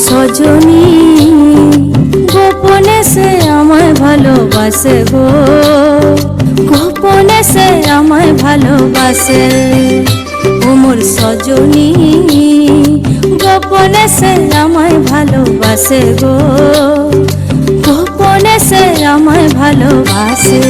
সজনী গোপনে সে আমায় ভালোবাসে গো, গোপনে সে আমায় ভালোবাসে। ও মোর সজনী গোপনে সে আমায় ভালোবাসে গো, গোপনে সে আমায় ভালোবাসে।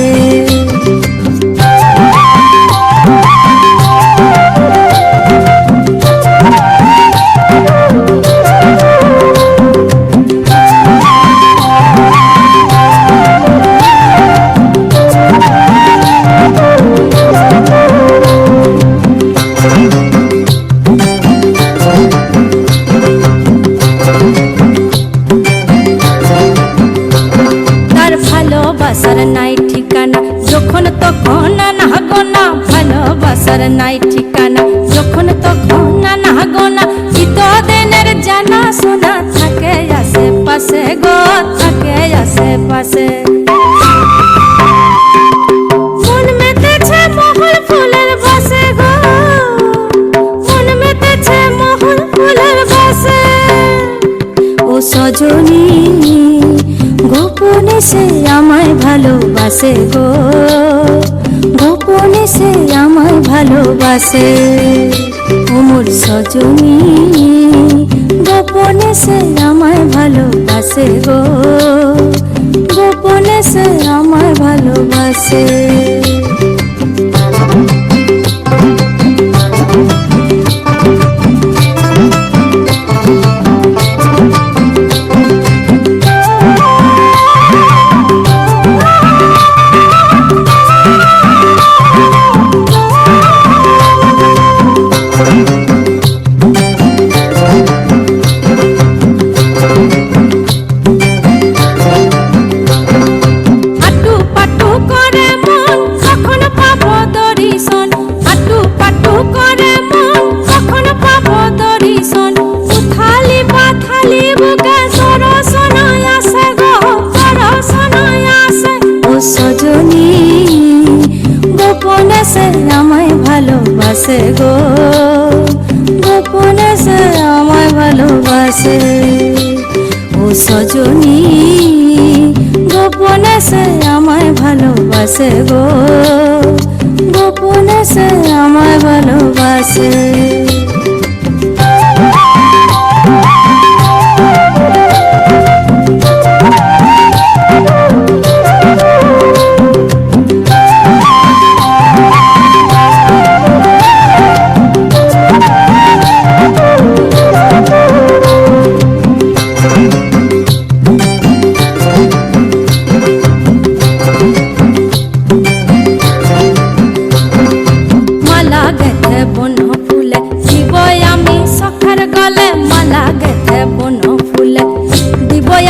ভালোবাসার নাই ঠিকানা যখন তখন না গোনা, ভালোবাসার নাই ঠিকানা যখন তখন না গোনা। চিতদিনের জানা শোনা থাকে আশেপাশে গো, থাকে আশেপাশে। মন মেতেছে মহুল ফুলের বাসে গো, মন মেতেছে মহুল ফুলের বাসে। ও সজনী গোপনে সে আমায় ভালোবাসে গো, গোপনে সে আমায় ভালোবাসে। ও মোর সজনী গোপনে সে আমায় ভালোবাসে গো, গোপনে সে আমায় ভালোবাসে। সজনী গোপনে সে আমায় ভালোবাসে গো, গোপনে সে আমায় ভালোবাসে। ও সজনী গোপনে সে আমায় ভালোবাসে গো, গোপনে সে আমায় ভালোবাসে।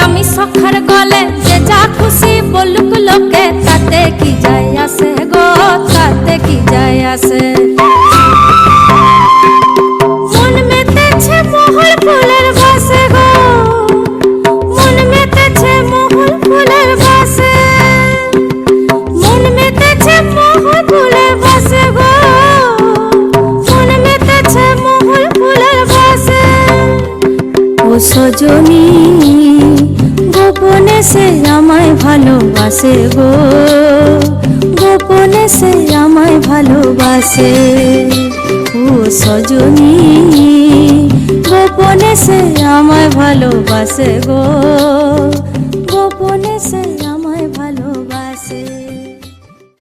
আমি সখার গলে যে যা খুশি বলুক লোকে, তাতে কি যায় আসে গো, তাতে কি যায় আসে। মন মেতেছে মহুল ফুলের বাসে গো, মন মেতেছে মহুল ফুলের বাসে, মন মেতেছে মহুল ফুলের বাসে গো, মন মেতেছে মহুল ফুলের বাসে। ও সজনী গোপনে সে আমায় ভালোবাসে গো, গোপনে সে আমায় ভালোবাসে। ও সজনী গোপনে সে আমায় ভালোবাসে গো,